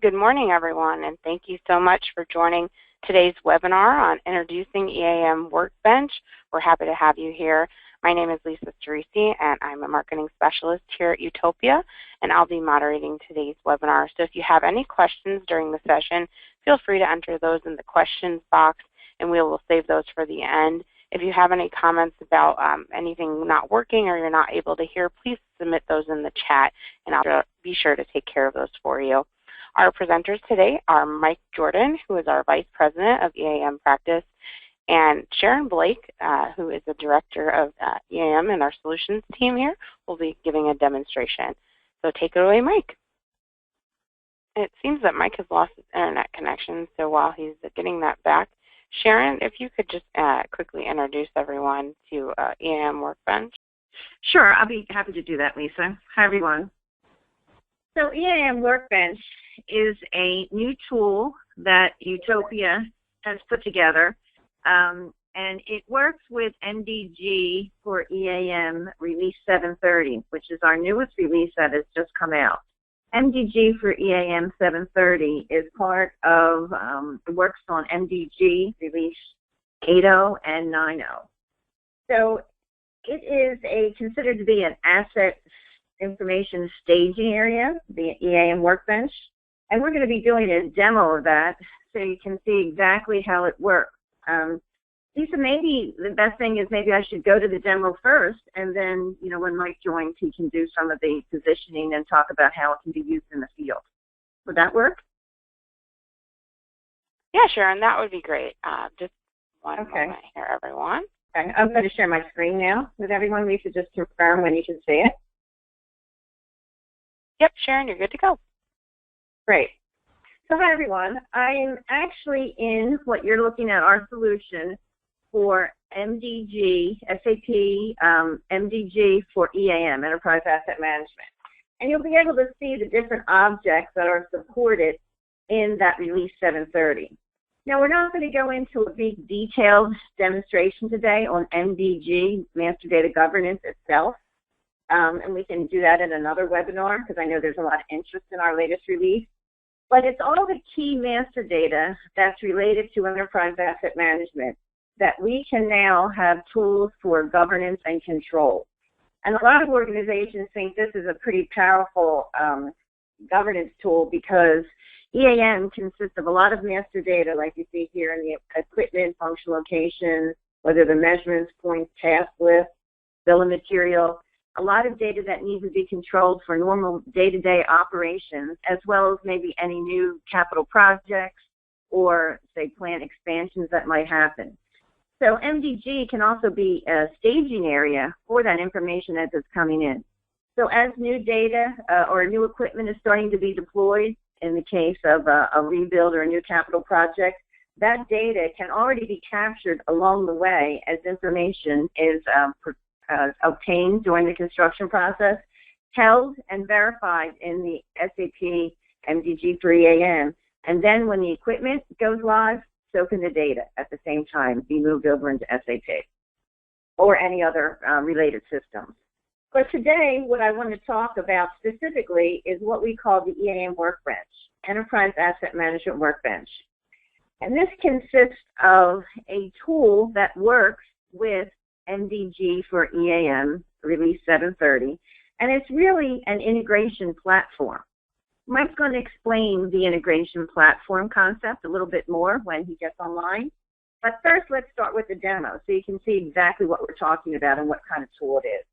Good morning, everyone, and thank you so much for joining today's webinar on Introducing EAM Workbench. We're happy to have you here. My name is Lisa Cerisi, and I'm a marketing specialist here at Utopia, and I'll be moderating today's webinar. So if you have any questions during the session, feel free to enter those in the questions box, and we will save those for the end. If you have any comments about anything not working or you're not able to hear, please submit those in the chat, and I'll be sure to take care of those for you. Our presenters today are Mike Jordan, who is our Vice President of EAM Practice, and Sharon Blake, who is the Director of EAM and our Solutions team here, will be giving a demonstration. So take it away, Mike. It seems that Mike has lost his internet connection, so while he's getting that back, Sharon, if you could just quickly introduce everyone to EAM Workbench. Sure, I'll be happy to do that, Lisa. Hi, everyone. So EAM Workbench is a new tool that Utopia has put together, and it works with MDG for EAM Release 730, which is our newest release that has just come out. MDG for EAM 730 is part of, it works on MDG Release 8.0 and 9.0. So it is considered to be an asset information staging area, the EAM Workbench, and we're going to be doing a demo of that so you can see exactly how it works. Lisa, maybe the best thing is maybe I should go to the demo first, and then, you know, when Mike joins, he can do some of the positioning and talk about how it can be used in the field. Would that work? Yeah, Sharon, that would be great. Just one moment here, everyone. Okay, I'm going to share my screen now with everyone. Lisa, just confirm when you can see it. Yep, Sharon, you're good to go. Great. So hi, everyone. I'm actually in what you're looking at, our solution for MDG, SAP MDG for EAM, Enterprise Asset Management. And you'll be able to see the different objects that are supported in that Release 730. Now, we're not going to go into a big detailed demonstration today on MDG, Master Data Governance itself. And we can do that in another webinar because I know there's a lot of interest in our latest release. But it's all the key master data that's related to enterprise asset management that we can now have tools for governance and control. And a lot of organizations think this is a pretty powerful governance tool because EAM consists of a lot of master data like you see here in the equipment, function locations, whether the measurements, points, task list, bill of material, a lot of data that needs to be controlled for normal day-to-day operations, as well as maybe any new capital projects or, say, plant expansions that might happen. So MDG can also be a staging area for that information as it's coming in. So as new data or new equipment is starting to be deployed, in the case of a rebuild or a new capital project, that data can already be captured along the way as information is obtained during the construction process, held and verified in the SAP MDG for EAM. And then when the equipment goes live, so can the data at the same time be moved over into SAP or any other related systems. But today, what I want to talk about specifically is what we call the EAM Workbench, Enterprise Asset Management Workbench. And this consists of a tool that works with MDG for EAM, Release 730, and it's really an integration platform. Mike's going to explain the integration platform concept a little bit more when he gets online. But first, let's start with the demo so you can see exactly what we're talking about and what kind of tool it is.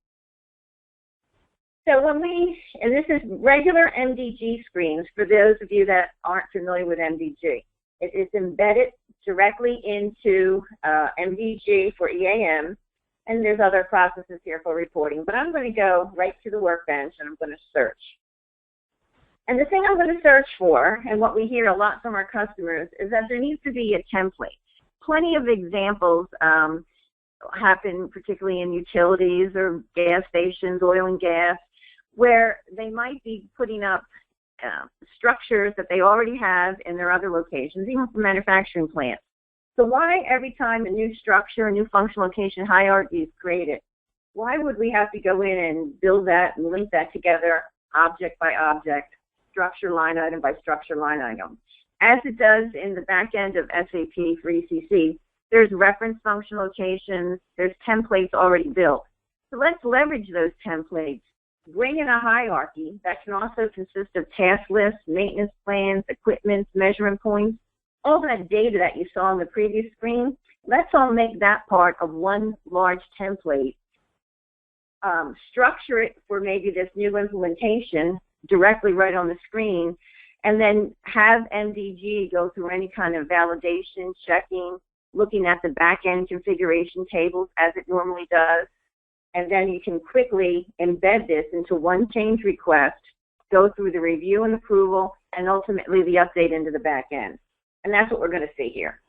So and this is regular MDG screens for those of you that aren't familiar with MDG. It is embedded directly into MDG for EAM, and there's other processes here for reporting. But I'm going to go right to the workbench, and I'm going to search. And the thing I'm going to search for, and what we hear a lot from our customers, is that there needs to be a template. Plenty of examples happen, particularly in utilities or gas stations, oil and gas, where they might be putting up structures that they already have in their other locations, even for manufacturing plants. So why every time a new structure, a new function location hierarchy is created, why would we have to go in and build that and link that together object by object structure line item by structure line item. As it does in the back end of SAP for ECC, there's reference function locations, there's templates already built. So let's leverage those templates, bring in a hierarchy that can also consist of task lists, maintenance plans, equipment, measurement points, all that data that you saw on the previous screen. Let's all make that part of one large template. Structure it for maybe this new implementation directly right on the screen, and then have MDG go through any kind of validation, checking, looking at the back-end configuration tables as it normally does, and then you can quickly embed this into one change request, go through the review and approval, and ultimately the update into the back end. And that's what we're going to see here.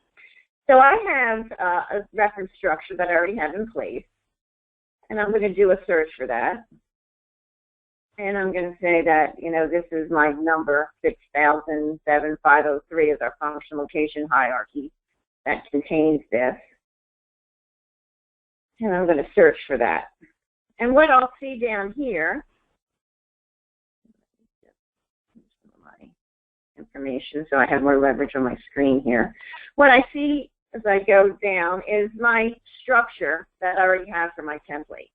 So I have a reference structure that I already have in place, and I'm going to do a search for that. And I'm going to say that, you know, this is my number 6007-503 is our function location hierarchy that contains this. And I'm going to search for that. And what I'll see down here, my information, so I have more leverage on my screen here. What I see as I go down is my structure that I already have for my template.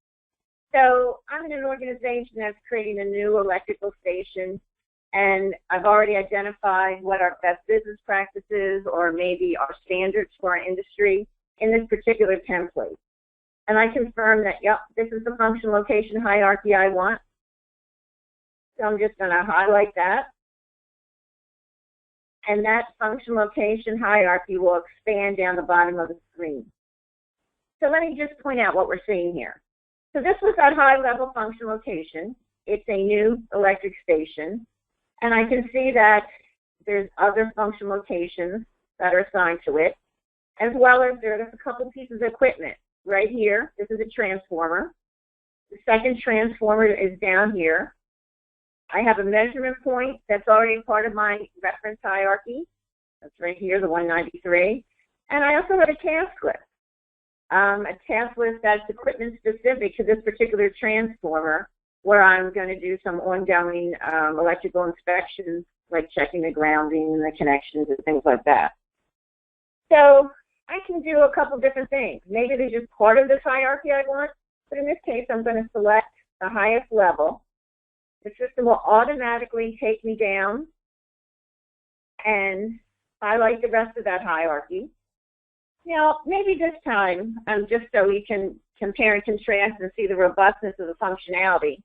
So I'm in an organization that's creating a new electrical station, and I've already identified what our best business practices or maybe our standards for our industry in this particular template. And I confirm that, yep, this is the function location hierarchy I want. So I'm just going to highlight that. And that function location hierarchy will expand down the bottom of the screen. So let me just point out what we're seeing here. So this was that high-level function location. It's a new electric station. And I can see that there's other function locations that are assigned to it, as well as there's a couple pieces of equipment. Right here, this is a transformer. The second transformer is down here. I have a measurement point that's already part of my reference hierarchy. That's right here, the 193. And I also have a task list. A task list that's equipment specific to this particular transformer, where I'm going to do some ongoing electrical inspections, like checking the grounding and the connections and things like that. So I can do a couple different things. Maybe they're just part of this hierarchy I want, but in this case, I'm going to select the highest level. The system will automatically take me down and highlight the rest of that hierarchy. Now, maybe this time, just so we can compare and contrast and see the robustness of the functionality,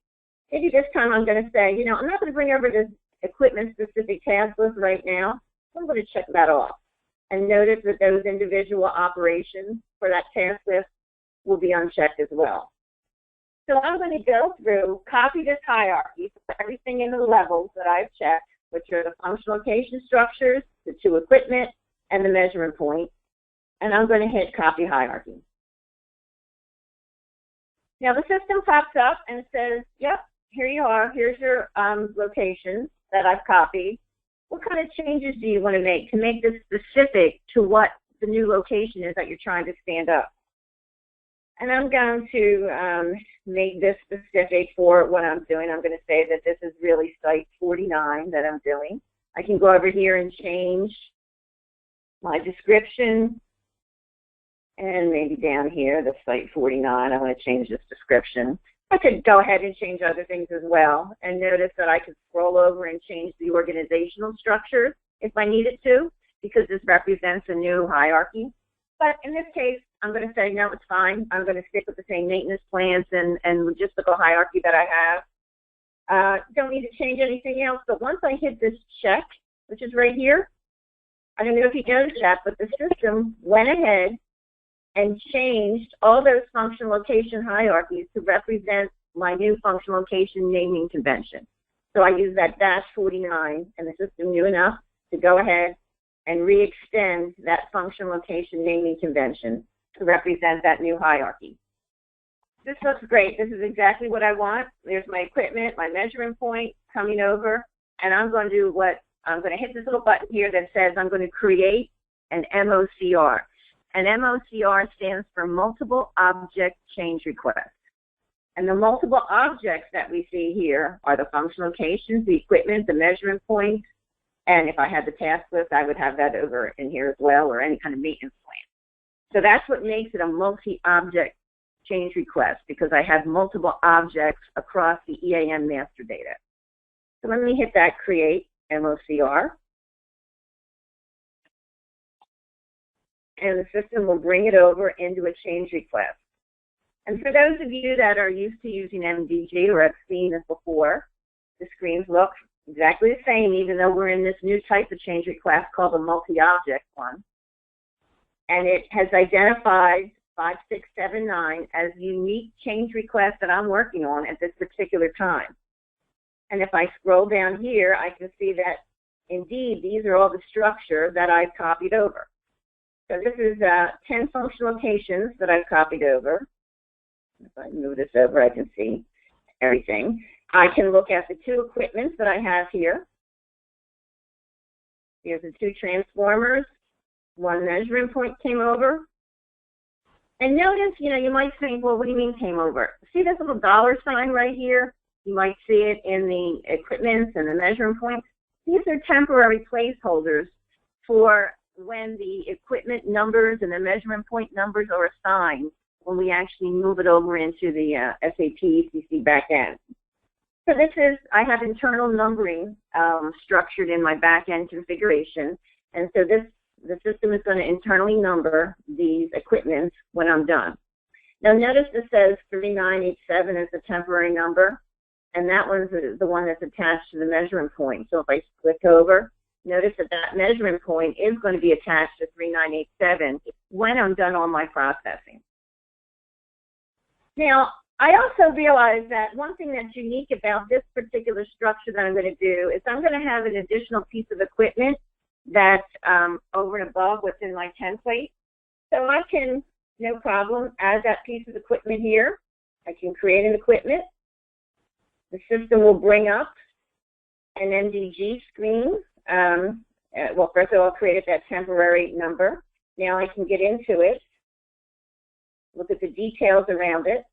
maybe this time I'm going to say, you know, I'm not going to bring over this equipment-specific task list right now. I'm going to check that off. And notice that those individual operations for that task list will be unchecked as well. So I'm going to go through, copy this hierarchy, put everything into the levels that I've checked, which are the function location structures, the two equipment, and the measurement point. And I'm going to hit copy hierarchy. Now the system pops up and says, yep, here you are. Here's your locations that I've copied. What kind of changes do you want to make this specific to what the new location is that you're trying to stand up? And I'm going to make this specific for what I'm doing. I'm going to say that this is really site 49 that I'm doing. I can go over here and change my description. And maybe down here, the site 49, I want to change this description. I could go ahead and change other things as well. And notice that I could scroll over and change the organizational structure if I needed to, because this represents a new hierarchy. But in this case, I'm going to say, no, it's fine. I'm going to stick with the same maintenance plans and logistical hierarchy that I have. Don't need to change anything else. But once I hit this check, which is right here, I don't know if you noticed that, but the system went ahead and changed all those function location hierarchies to represent my new function location naming convention. So I use that -49, and the system knew enough to go ahead and re-extend that function location naming convention to represent that new hierarchy. This looks great. This is exactly what I want. There's my equipment, my measurement point coming over, and I'm going to do what, I'm going to hit this little button here that says I'm going to create an MOCR. An MOCR stands for Multiple Object Change Request. And the multiple objects that we see here are the function locations, the equipment, the measurement points, and if I had the task list, I would have that over in here as well, or any kind of maintenance plan. So that's what makes it a multi-object change request, because I have multiple objects across the EAM master data. So let me hit that create MOCR. And the system will bring it over into a change request. And for those of you that are used to using MDG or have seen this before, the screens look exactly the same, even though we're in this new type of change request called a multi-object one. And it has identified 5679 as unique change requests that I'm working on at this particular time. And if I scroll down here, I can see that indeed these are all the structure that I've copied over. So this is 10 functional locations that I've copied over. If I move this over, I can see everything. I can look at the 2 equipments that I have here. Here's the 2 transformers. 1 measuring point came over. And notice, you might think, well, what do you mean came over? See this little dollar sign right here? You might see it in the equipments and the measuring points. These are temporary placeholders for when the equipment numbers and the measurement point numbers are assigned when we actually move it over into the SAP ECC backend. So this is, I have internal numbering structured in my backend configuration, and so the system is going to internally number these equipments when I'm done. Now notice this says 3987 is the temporary number, and that one's the one that's attached to the measuring point. So if I click over, notice that that measurement point is going to be attached to 3987 when I'm done all my processing. Now, I also realize that one thing that's unique about this particular structure that I'm going to do is I'm going to have an additional piece of equipment that's over and above what's in my template. So I can, no problem, add that piece of equipment here. I can create an equipment. The system will bring up an MDG screen. Well, first of all, I'll create that temporary number. Now I can get into it, look at the details around it.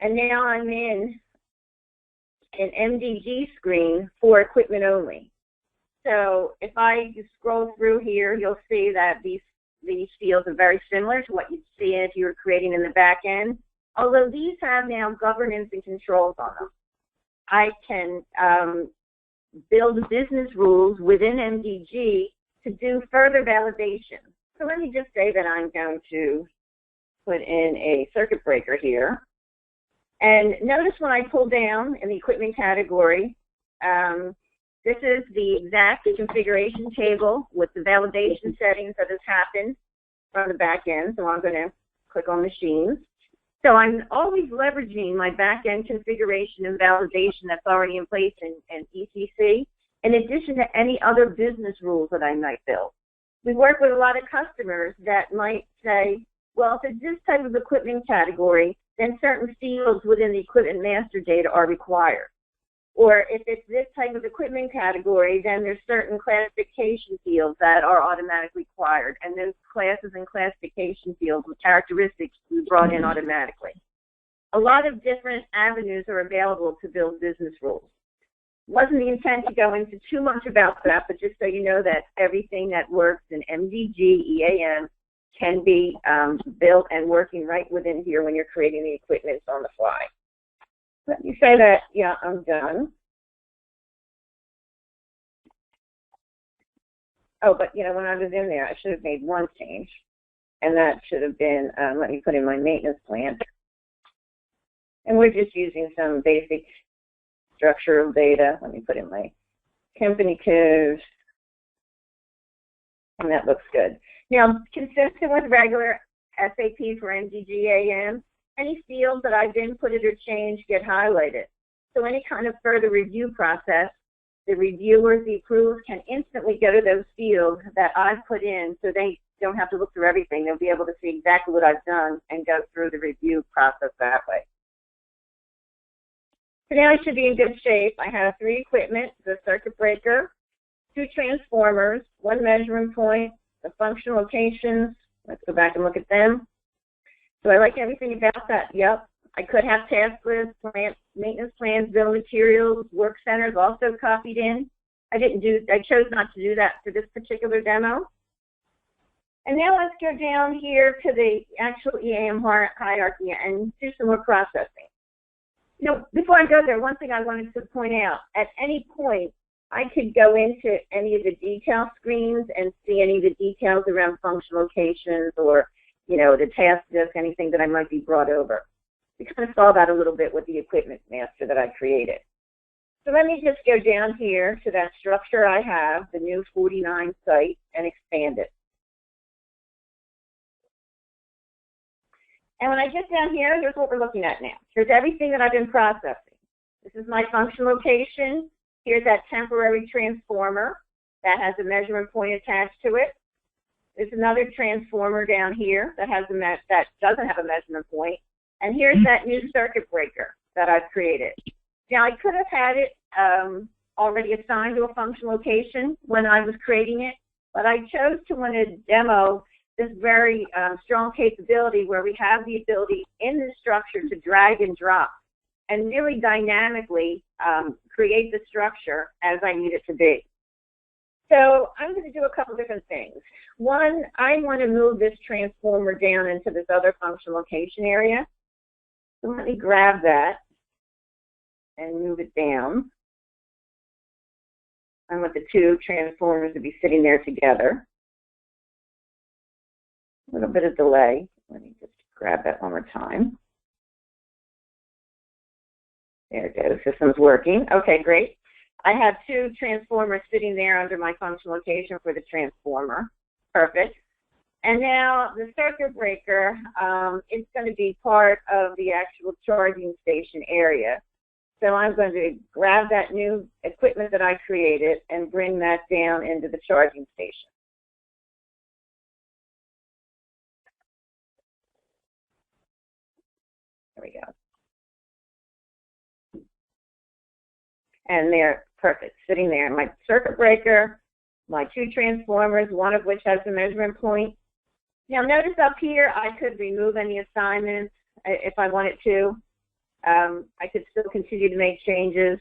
And now I'm in an MDG screen for equipment only. So if I just scroll through here, you'll see that these fields are very similar to what you'd see if you were creating in the back end, although these have now governance and controls on them. I can build business rules within MDG to do further validation. So let me just say that I'm going to put in a circuit breaker here. And notice when I pull down in the equipment category, this is the exact configuration table with the validation settings that has happened from the back end. So I'm going to click on machines. So I'm always leveraging my back-end configuration and validation that's already in place in ECC, in addition to any other business rules that I might build. We work with a lot of customers that might say, well, if it's this type of equipment category, then certain fields within the equipment master data are required. Or if it's this type of equipment category, then there's certain classification fields that are automatically required, and those classes and classification fields with characteristics we brought in automatically. A lot of different avenues are available to build business rules. Wasn't the intent to go into too much about that, but just so you know that everything that works in MDG, EAM, can be built and working right within here when you're creating the equipment on the fly. Let me say that, yeah, I'm done. Oh, but, when I was in there, I should have made one change. And that should have been, let me put in my maintenance plan. And we're just using some basic structural data. Let me put in my company code. And that looks good. Now, consistent with regular SAP for MDG-AM, any fields that I've inputted or changed get highlighted. So any kind of further review process, the reviewers, the approvers can instantly go to those fields that I've put in so they don't have to look through everything. They'll be able to see exactly what I've done and go through the review process that way. So now I should be in good shape. I have 3 equipment, the circuit breaker, 2 transformers, 1 measuring point, the functional locations. Let's go back and look at them. So I like everything about that. Yep. I could have task lists, maintenance plans, bill of materials, work centers also copied in. I chose not to do that for this particular demo. And now let's go down here to the actual EAM hierarchy and do some more processing. Before I go there, one thing I wanted to point out, at any point, I could go into any of the detail screens and see any of the details around function locations or, the task list, anything that I might be brought over. We kind of saw that a little bit with the equipment master that I created. So let me just go down here to that structure I have, the new 49 site, and expand it. And when I get down here, here's what we're looking at now. Here's everything that I've been processing. This is my function location. Here's that temporary transformer that has a measurement point attached to it. There's another transformer down here that doesn't have a measurement point. And here's that new circuit breaker that I've created. Now, I could have had it already assigned to a function location when I was creating it, but I chose to want to demo this very strong capability where we have the ability in the structure to drag and drop and really dynamically create the structure as I need it to be. So I'm going to do a couple different things. One, I want to move this transformer down into this other function location area. So let me grab that and move it down. I want the two transformers to be sitting there together. A little bit of delay. Let me just grab that one more time. There it goes. System's working. Okay, great. I have two transformers sitting there under my function location for the transformer. Perfect. And now the circuit breaker is going to be part of the actual charging station area. So I'm going to grab that new equipment that I created and bring that down into the charging station. There we go. And they're perfect, sitting there. My circuit breaker, my two transformers, one of which has a measurement point. Now notice up here, I could remove any assignments if I wanted to. I could still continue to make changes,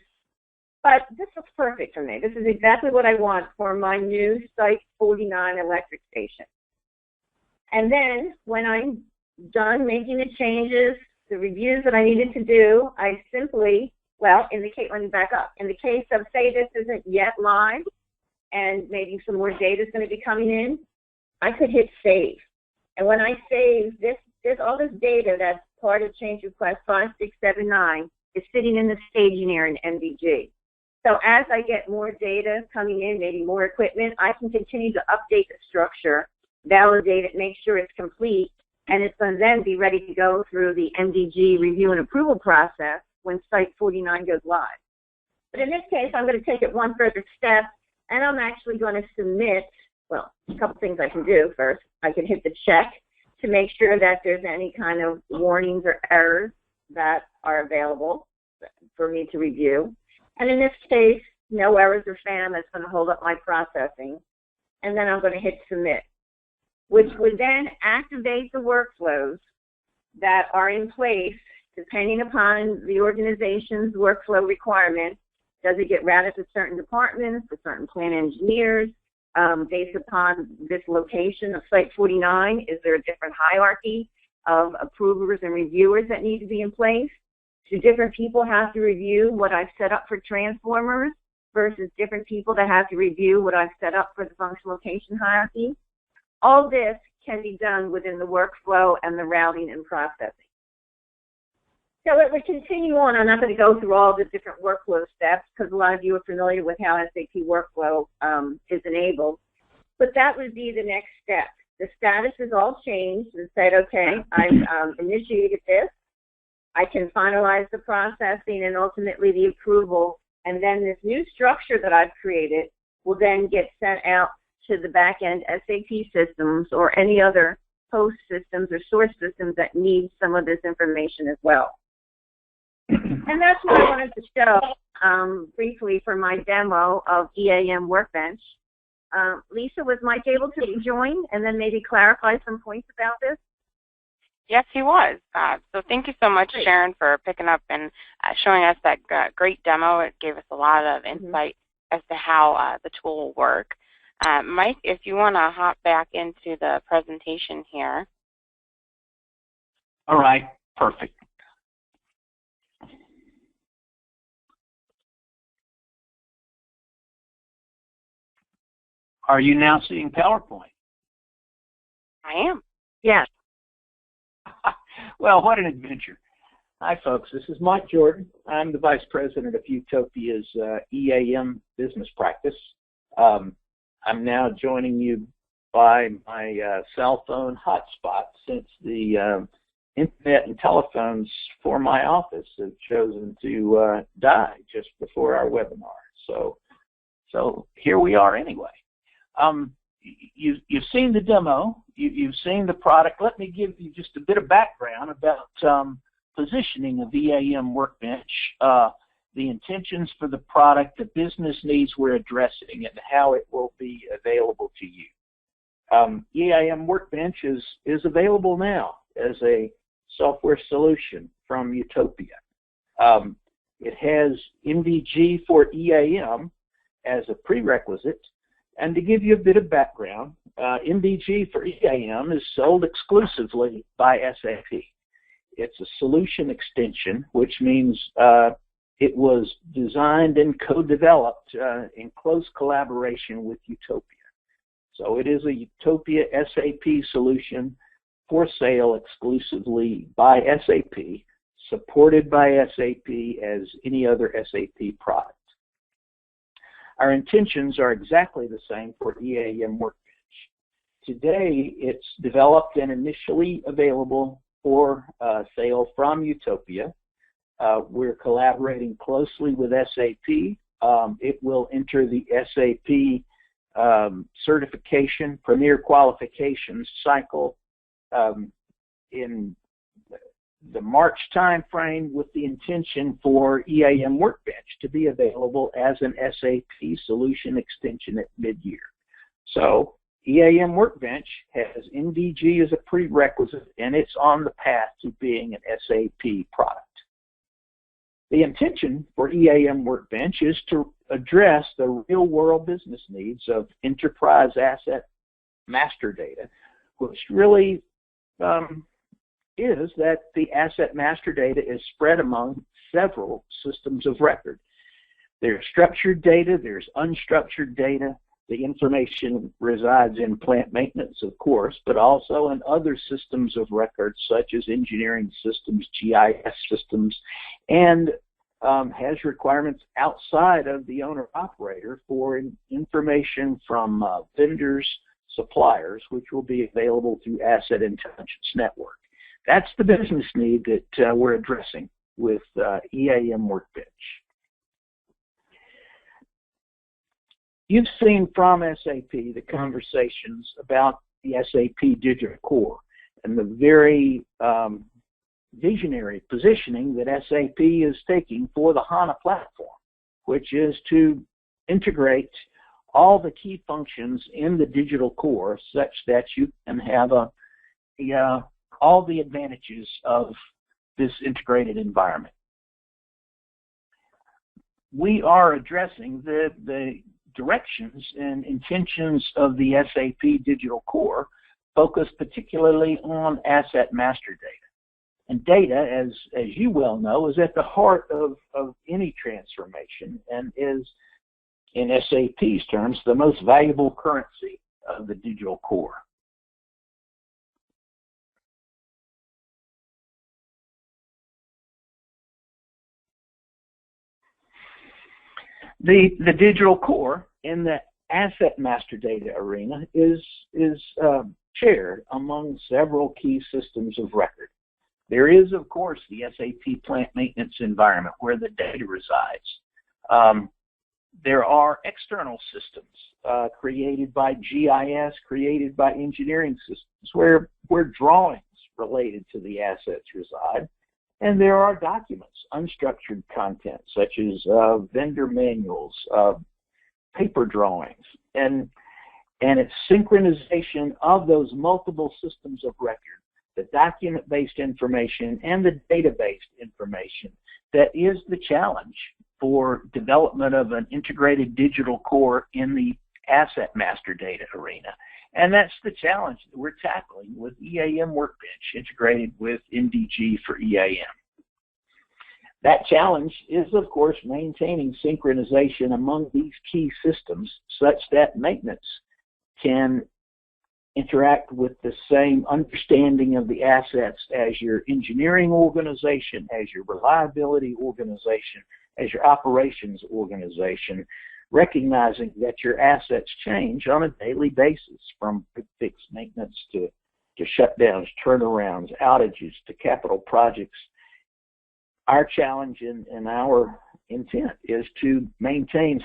but this looks perfect for me. This is exactly what I want for my new Site 49 electric station. And then when I'm done making the changes, the reviews that I needed to do, I simply, let me back up. In the case of, say this isn't yet live and maybe some more data is going to be coming in, I could hit save. And when I save, all this data that's part of change request 5679 is sitting in the staging area in MDG. So as I get more data coming in, maybe more equipment, I can continue to update the structure, validate it, make sure it's complete, and it's going to then be ready to go through the MDG review and approval process when Site 49 goes live. But in this case, I'm going to take it one further step, and I'm actually going to submit, a couple things I can do first. I can hit the check to make sure that there's any kind of warnings or errors that are available for me to review. And in this case, no errors are found. That's going to hold up my processing. And then I'm going to hit submit, which would then activate the workflows that are in place depending upon the organization's workflow requirements. Does it get routed to certain departments, to certain plant engineers? Based upon this location of Site 49, is there a different hierarchy of approvers and reviewers that need to be in place? Do different people have to review what I've set up for transformers versus different people that have to review what I've set up for the function location hierarchy? All this can be done within the workflow and the routing and processing. So it would continue on. I'm not going to go through all the different workflow steps because a lot of you are familiar with how SAP workflow is enabled. But that would be the next step. The status is all changed and said, okay, I've initiated this. I can finalize the processing and ultimately the approval. And then this new structure that I've created will then get sent out to the back-end SAP systems or any other host systems or source systems that need some of this information as well. And that's what I wanted to show briefly for my demo of EAM Workbench. Lisa, was Mike able to join and then maybe clarify some points about this? Yes, he was. So thank you so much, Great. Sharon, for picking up and showing us that great demo. It gave us a lot of insight as to how the tool will work. Mike, if you want to hop back into the presentation here. All right, perfect. Are you now seeing PowerPoint? I am. Yes. Well, what an adventure. Hi, folks. This is Mike Jordan. I'm the Vice President of Utopia's EAM business practice. I'm now joining you by my cell phone hotspot since the internet and telephones for my office have chosen to die just before our webinar. So here we are anyway. You've seen the demo. You've seen the product. Let me give you just a bit of background about positioning of EAM Workbench, the intentions for the product, the business needs we're addressing, and how it will be available to you. EAM Workbench is available now as a software solution from Utopia. It has MDG for EAM as a prerequisite. And to give you a bit of background, MDG for EAM is sold exclusively by SAP. It's a solution extension, which means it was designed and co-developed in close collaboration with Utopia. So it is a Utopia SAP solution for sale exclusively by SAP, supported by SAP as any other SAP product. Our intentions are exactly the same for EAM Workbench. Today, it's developed and initially available for sale from Utopia. We're collaborating closely with SAP. It will enter the SAP certification, premier qualifications cycle in the March timeframe, with the intention for EAM Workbench to be available as an SAP solution extension at mid-year. So EAM Workbench has MDG as a prerequisite, and it's on the path to being an SAP product. The intention for EAM Workbench is to address the real-world business needs of enterprise asset master data, which really is that the asset master data is spread among several systems of record. There's structured data, there's unstructured data. The information resides in plant maintenance, of course, but also in other systems of record, such as engineering systems, GIS systems, and has requirements outside of the owner-operator for information from vendors, suppliers, which will be available through Asset Intelligence Network. That's the business need that we're addressing with EAM Workbench. You've seen from SAP the conversations about the SAP Digital Core and the very visionary positioning that SAP is taking for the HANA platform, which is to integrate all the key functions in the digital core such that you can have all the advantages of this integrated environment. We are addressing the directions and intentions of the SAP Digital Core, focused particularly on asset master data. And data, as you well know, is at the heart of any transformation and is, in SAP's terms, the most valuable currency of the digital core. The digital core in the asset master data arena is shared among several key systems of record. There is, of course, the SAP plant maintenance environment where the data resides. There are external systems created by GIS, created by engineering systems, where drawings related to the assets reside. And there are documents, unstructured content, such as vendor manuals, paper drawings, and it's synchronization of those multiple systems of record the document-based information, and the data-based information that is the challenge for development of an integrated digital core in the asset master data arena. And that's the challenge that we're tackling with EAM Workbench integrated with MDG for EAM. That challenge is, of course, maintaining synchronization among these key systems such that maintenance can interact with the same understanding of the assets as your engineering organization, as your reliability organization, as your operations organization, recognizing that your assets change on a daily basis from fix maintenance to shutdowns, turnarounds, outages, to capital projects. Our challenge and our intent is to maintain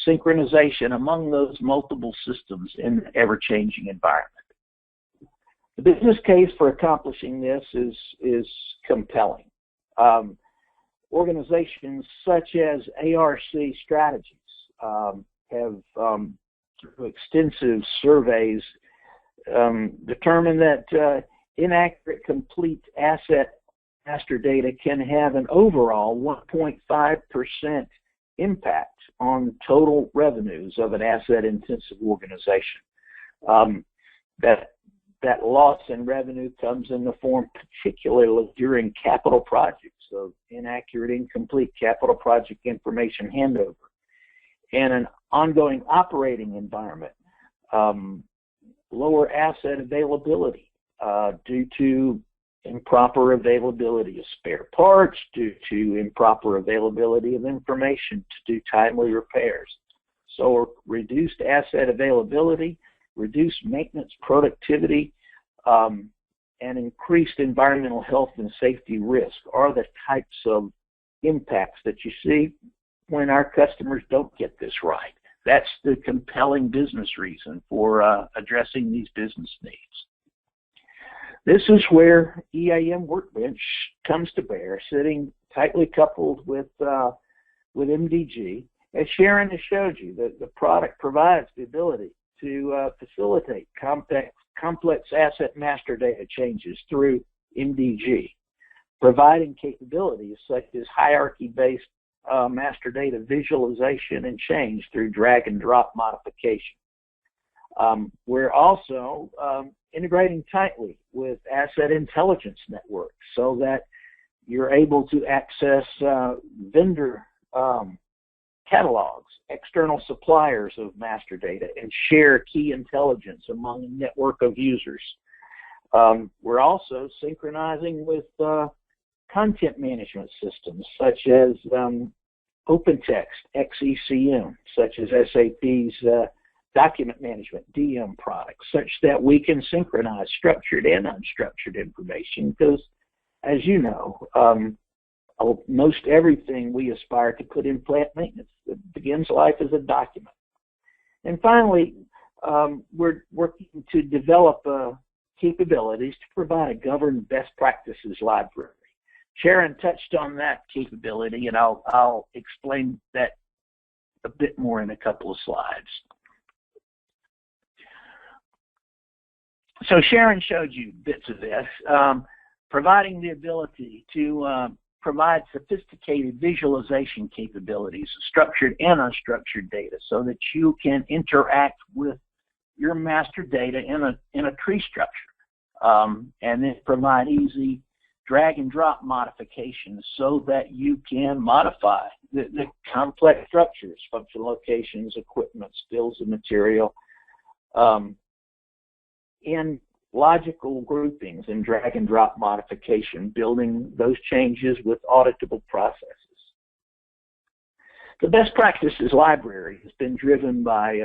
synchronization among those multiple systems in an ever-changing environment. The business case for accomplishing this is compelling. Organizations such as ARC Strategies have, through extensive surveys, determined that inaccurate complete asset master data can have an overall 1.5% impact on total revenues of an asset-intensive organization. That loss in revenue comes in the form, particularly during capital projects, of inaccurate, incomplete capital project information handover, and an ongoing operating environment, lower asset availability due to improper availability of spare parts, due to improper availability of information to do timely repairs. So reduced asset availability, reduced maintenance productivity, and increased environmental health and safety risk are the types of impacts that you see when our customers don't get this right. That's the compelling business reason for addressing these business needs. This is where EAM Workbench comes to bear, sitting tightly coupled with MDG. As Sharon has showed you, the product provides the ability to facilitate complex asset master data changes through MDG, providing capabilities such as hierarchy-based master data visualization and change through drag and drop modification. We're also integrating tightly with asset intelligence networks so that you're able to access vendor catalogs, external suppliers of master data, and share key intelligence among a network of users. We're also synchronizing with content management systems such as OpenText, XECM, such as SAP's document management, DM products, such that we can synchronize structured and unstructured information because, as you know, most everything we aspire to put in plant maintenance that begins life as a document. And finally, we're working to develop capabilities to provide a governed best practices library. Sharon touched on that capability, and I'll explain that a bit more in a couple of slides. So Sharon showed you bits of this, providing the ability to provide sophisticated visualization capabilities, structured and unstructured data, so that you can interact with your master data in a tree structure, and then provide easy drag and drop modifications so that you can modify the complex structures, function locations, equipment, spills of material, in logical groupings and drag and drop modification, building those changes with auditable processes. The best practices library has been driven by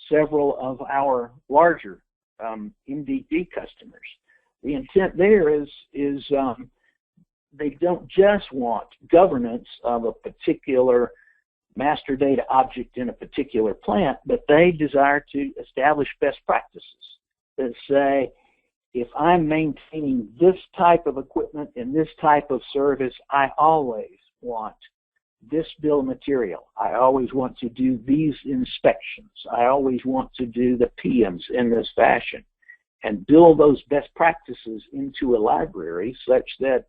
several of our larger MDG customers. The intent there is they don't just want governance of a particular master data object in a particular plant, but they desire to establish best practices that say, if I'm maintaining this type of equipment and this type of service, I always want this bill of material. I always want to do these inspections. I always want to do the PMs in this fashion. and build those best practices into a library such that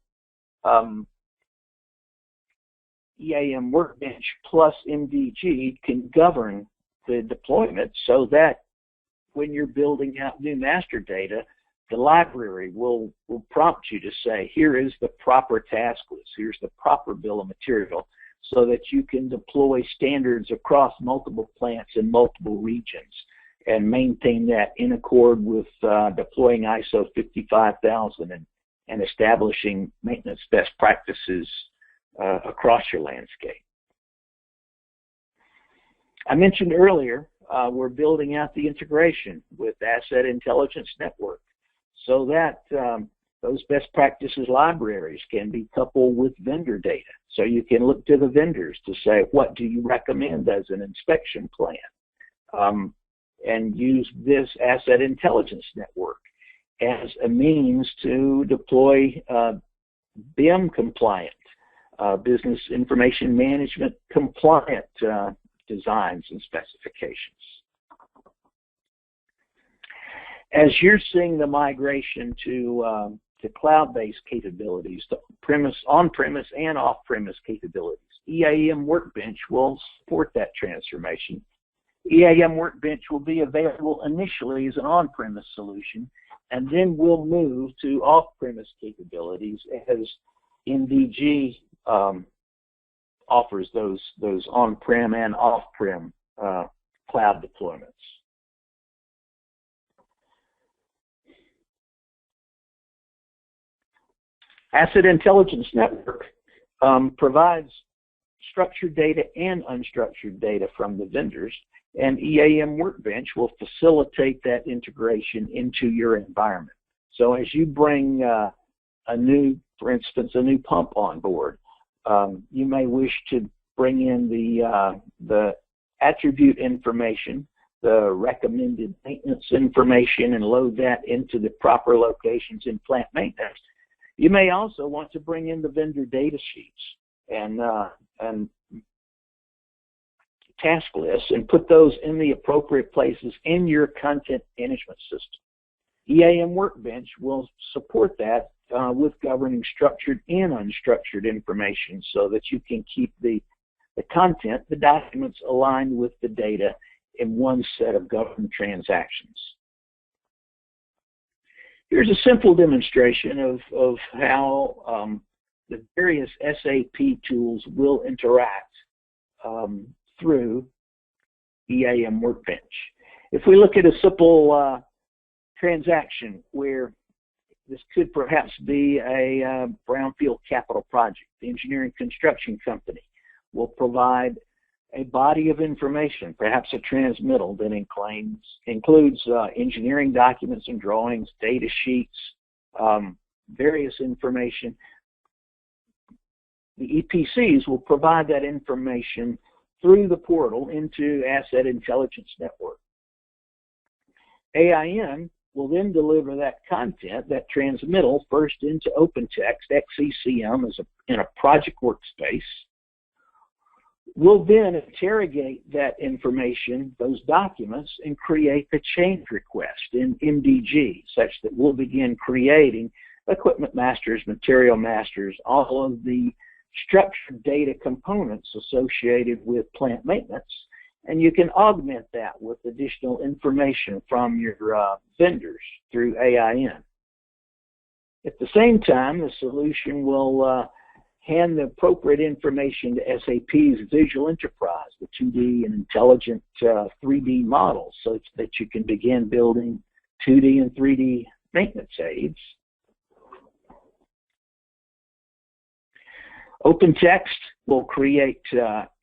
EAM Workbench plus MDG can govern the deployment, so that when you're building out new master data, the library will prompt you to say, here is the proper task list, here's the proper bill of material, so that you can deploy standards across multiple plants in multiple regions and maintain that in accord with deploying ISO 55000 and establishing maintenance best practices across your landscape. I mentioned earlier, we're building out the integration with Asset Intelligence Network so that those best practices libraries can be coupled with vendor data. So you can look to the vendors to say, what do you recommend as an inspection plan? And use this Asset Intelligence Network as a means to deploy BIM compliant, Business Information Management compliant designs and specifications. As you're seeing the migration to cloud-based capabilities, to on-premise and off-premise capabilities, EAM Workbench will support that transformation. EAM Workbench will be available initially as an on-premise solution, and then we'll move to off-premise capabilities as MDG offers those on-prem and off-prem cloud deployments. Asset Intelligence Network provides structured data and unstructured data from the vendors, and EAM Workbench will facilitate that integration into your environment. So as you bring for instance, a new pump on board, you may wish to bring in the attribute information, the recommended maintenance information, and load that into the proper locations in plant maintenance. You may also want to bring in the vendor data sheets and task lists and put those in the appropriate places in your content management system. EAM Workbench will support that with governing structured and unstructured information so that you can keep the content, the documents aligned with the data in one set of governed transactions. Here's a simple demonstration of how the various SAP tools will interact through EAM Workbench. If we look at a simple transaction where this could perhaps be a brownfield capital project, the engineering construction company will provide a body of information, perhaps a transmittal that includes engineering documents and drawings, data sheets, various information. The EPCs will provide that information through the portal into Asset Intelligence Network. AIN will then deliver that content, that transmittal, first into OpenText, XECM in a project workspace. We'll then interrogate that information, those documents, and create the change request in MDG, such that we'll begin creating equipment masters, material masters, all of the structured data components associated with plant maintenance, and you can augment that with additional information from your vendors through AIN. At the same time, the solution will hand the appropriate information to SAP's Visual Enterprise, the 2D and intelligent 3D models, so that you can begin building 2D and 3D maintenance aids. OpenText will create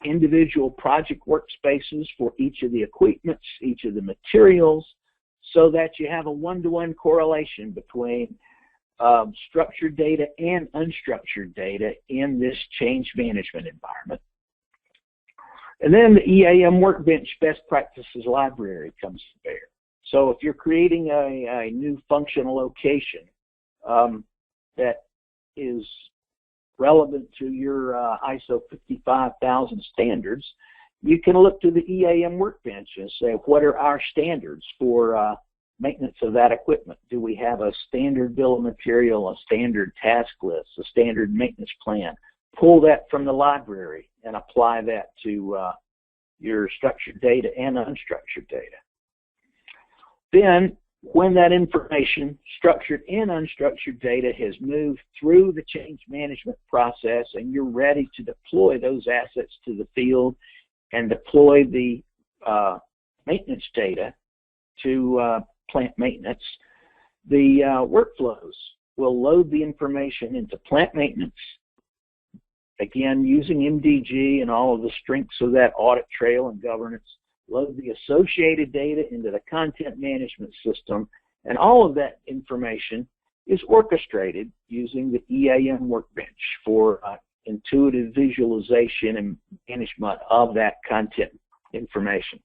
individual project workspaces for each of the equipments, each of the materials, so that you have a one-to-one correlation between structured data and unstructured data in this change management environment. And then the EAM Workbench Best Practices Library comes to bear. So if you're creating a new functional location that is relevant to your ISO 55000 standards, you can look to the EAM Workbench and say, what are our standards for maintenance of that equipment? Do we have a standard bill of material, a standard task list, a standard maintenance plan? Pull that from the library and apply that to your structured data and unstructured data. Then, when that information, structured and unstructured data, has moved through the change management process and you're ready to deploy those assets to the field and deploy the maintenance data to plant maintenance, the workflows will load the information into plant maintenance, again using MDG and all of the strengths of that audit trail and governance, load the associated data into the content management system, and all of that information is orchestrated using the EAM Workbench for intuitive visualization and management of that content information.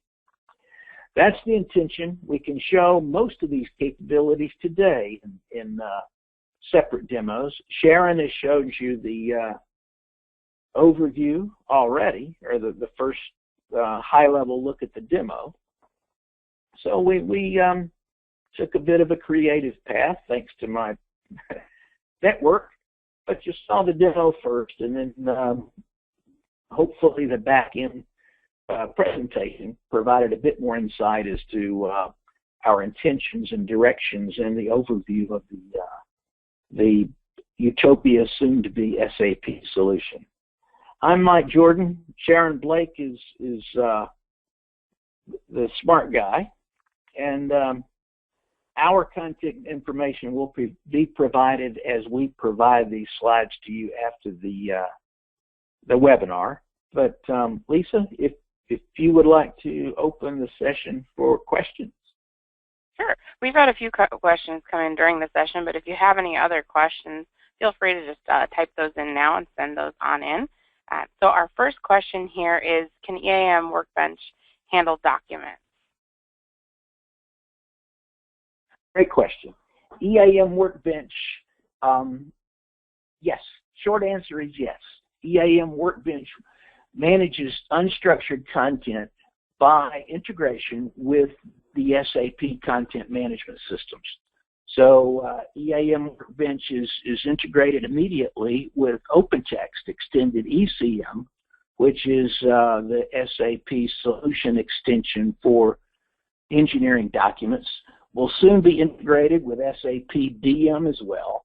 That's the intention. We can show most of these capabilities today in separate demos. Sharon has showed you the overview already, or the first high-level look at the demo. So we took a bit of a creative path, thanks to my network, but you saw the demo first, and then hopefully the back-end presentation provided a bit more insight as to our intentions and directions and the overview of the Utopia soon-to-be SAP solution. I'm Mike Jordan. Sharon Blake is the smart guy, and our content information will be provided as we provide these slides to you after the webinar. But Lisa, if you would like to open the session for questions. Sure. We've had a few questions come in during the session, but if you have any other questions, feel free to just type those in now and send those on in. So our first question here is, can EAM Workbench handle documents? Great question. EAM Workbench, yes. Short answer is yes. EAM Workbench manages unstructured content by integration with the SAP content management systems. So EAM Workbench is integrated immediately with OpenText Extended ECM, which is the SAP solution extension for engineering documents. Will soon be integrated with SAP DM as well.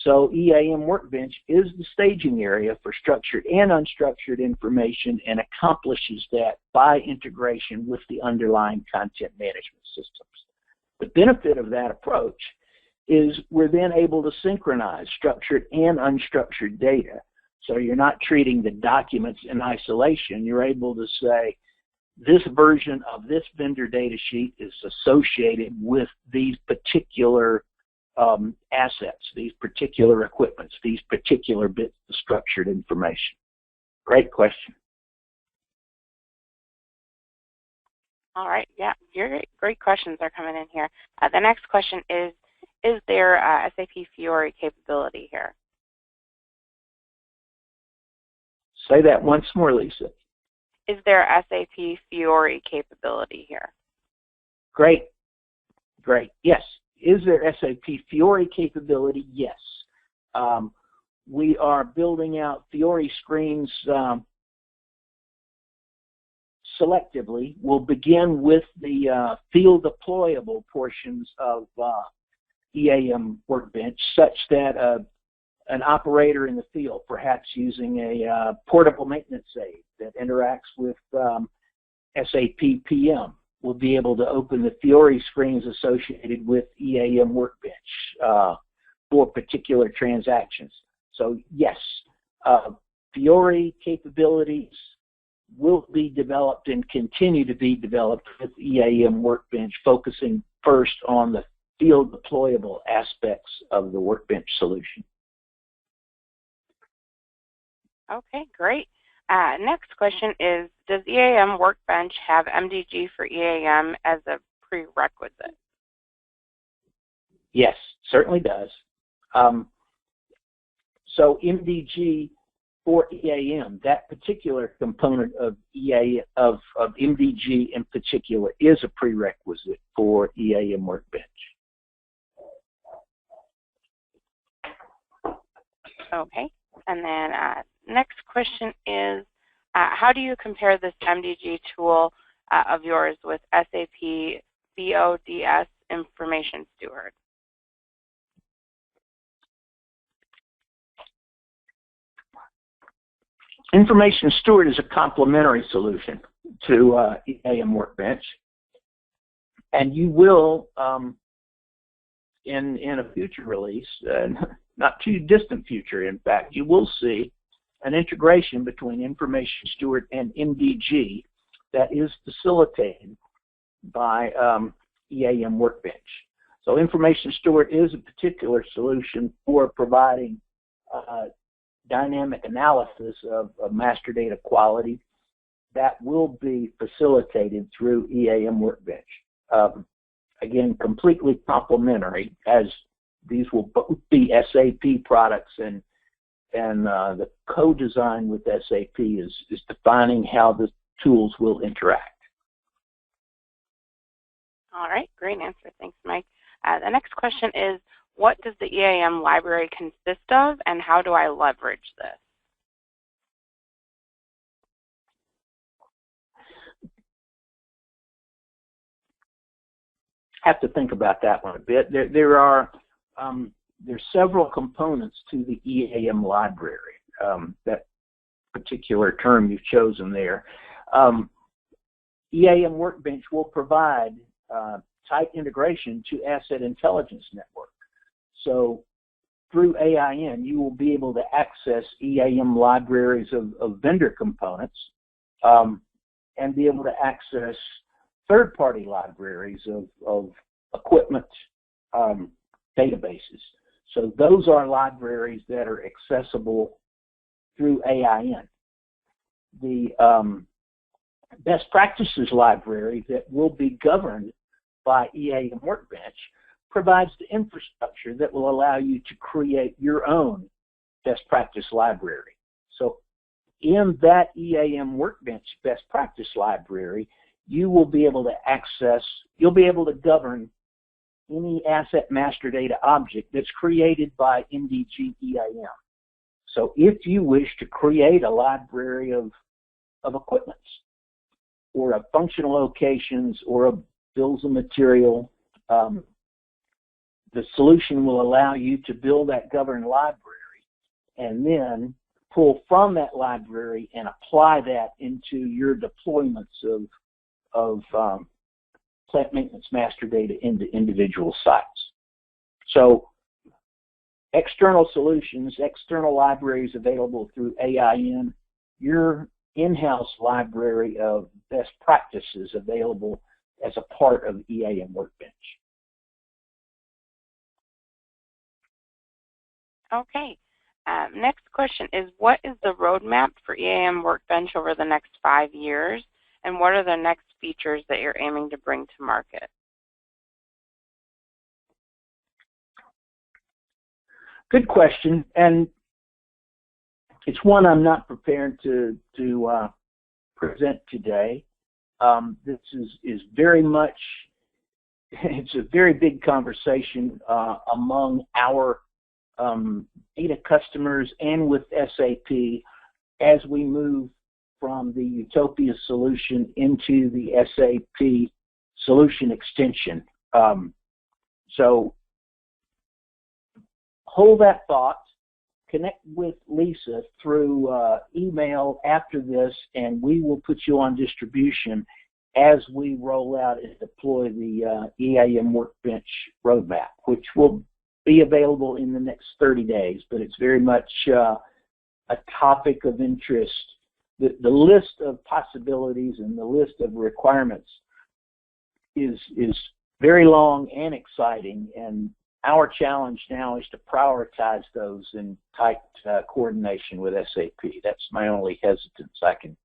So EAM Workbench is the staging area for structured and unstructured information and accomplishes that by integration with the underlying content management systems. The benefit of that approach is we're then able to synchronize structured and unstructured data. So you're not treating the documents in isolation. You're able to say, this version of this vendor data sheet is associated with these particular assets, these particular equipments, these particular bits of structured information. Great question. All right, yeah, your great questions are coming in here. The next question is there SAP Fiori capability here? Say that once more, Lisa. Is there SAP Fiori capability here? Great, great, yes. Is there SAP Fiori capability? Yes. We are building out Fiori screens selectively. We'll begin with the field deployable portions of EAM Workbench, such that an operator in the field, perhaps using a portable maintenance aid that interacts with SAP PM, will be able to open the Fiori screens associated with EAM Workbench for particular transactions. So yes, Fiori capabilities will be developed and continue to be developed with EAM Workbench, focusing first on the field deployable aspects of the Workbench solution. Okay, great. Next question is, does EAM Workbench have MDG for EAM as a prerequisite? Yes, certainly does. So MDG for EAM, that particular component of of MDG in particular is a prerequisite for EAM Workbench. Okay, and then next question is, how do you compare this MDG tool of yours with SAP BODS Information Steward? Information Steward is a complementary solution to EAM Workbench, and you will, in a future release, not too distant future, in fact, you will see an integration between Information Steward and MDG that is facilitated by EAM Workbench. So Information Steward is a particular solution for providing dynamic analysis of master data quality that will be facilitated through EAM Workbench. Again, completely complementary, as these will both be SAP products, and the co-design with SAP is defining how the tools will interact. All right, great answer. Thanks, Mike. The next question is, what does the EAM library consist of, and how do I leverage this? Have to think about that one a bit. There's several components to the EAM library. That particular term you've chosen there. EAM Workbench will provide tight integration to Asset Intelligence Network. So through AIN, you will be able to access EAM libraries of vendor components and be able to access third-party libraries of equipment databases. So those are libraries that are accessible through AIN. The best practices library that will be governed by EAM Workbench provides the infrastructure that will allow you to create your own best practice library. So in that EAM Workbench best practice library, you will be able to access, you'll be able to govern any asset master data object that's created by MDG EAM. So if you wish to create a library of equipment, or of functional locations, or of bills of material, the solution will allow you to build that governed library and then pull from that library and apply that into your deployments of plant maintenance master data into individual sites. So external solutions, external libraries available through AIN, your in-house library of best practices available as a part of EAM Workbench. Okay. Next question is, what is the roadmap for EAM Workbench over the next 5 years, and what are the next features that you're aiming to bring to market? Good question, and it's one I'm not prepared to present today. This is very much, it's a very big conversation among our data customers and with SAP as we move from the Utopia solution into the SAP solution extension. So hold that thought, connect with Lisa through email after this, and we will put you on distribution as we roll out and deploy the EAM Workbench roadmap, which will be available in the next 30 days, but it's very much a topic of interest. The list of possibilities and the list of requirements is very long and exciting, and our challenge now is to prioritize those in tight coordination with SAP. That's my only hesitance. I can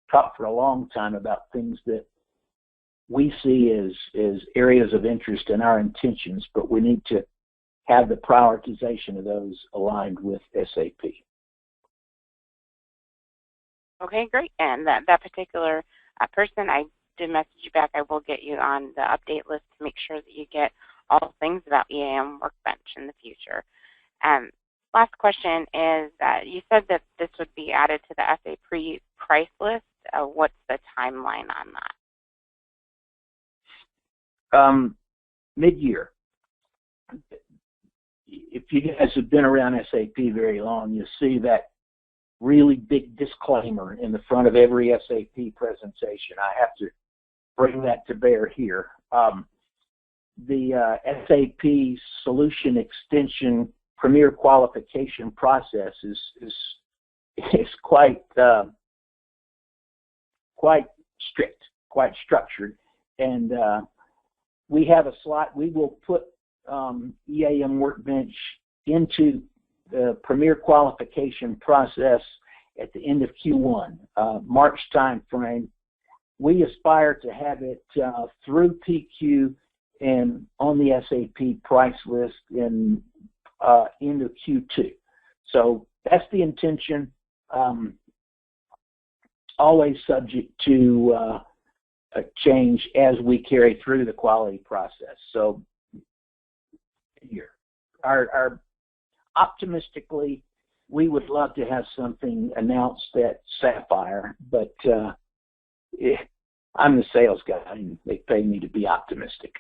talk for a long time about things that we see as areas of interest in our intentions, but we need to have the prioritization of those aligned with SAP. Okay, great. And that particular person, I did message you back. I will get you on the update list to make sure that you get all things about EAM Workbench in the future. Last question is, you said that this would be added to the SAP price list. What's the timeline on that? Mid-year. If you guys have been around SAP very long, you'll see that really big disclaimer in the front of every SAP presentation. I have to bring that to bear here. The SAP Solution Extension Premier Qualification process is quite strict, quite structured, and we have a slot. We will put EAM Workbench into the Premier Qualification process at the end of Q1, March time frame. We aspire to have it through PQ and on the SAP price list in end of Q2. So that's the intention, always subject to a change as we carry through the quality process. So here, our optimistically, we would love to have something announced at Sapphire, but I'm the sales guy, and they pay me to be optimistic.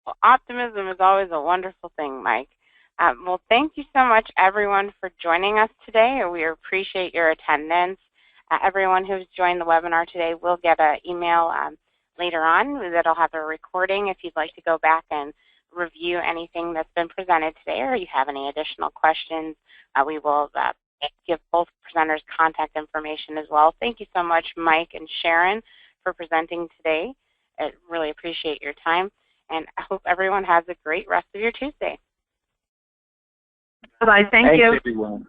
Well, optimism is always a wonderful thing, Mike. Well, thank you so much, everyone, for joining us today. We appreciate your attendance. Everyone who's joined the webinar today will get an email later on that'll have a recording if you'd like to go back and review anything that's been presented today, or you have any additional questions. We will give both presenters contact information as well. Thank you so much, Mike and Sharon, for presenting today. I really appreciate your time, and I hope everyone has a great rest of your Tuesday. Bye-bye. Thank you. Thanks, everyone.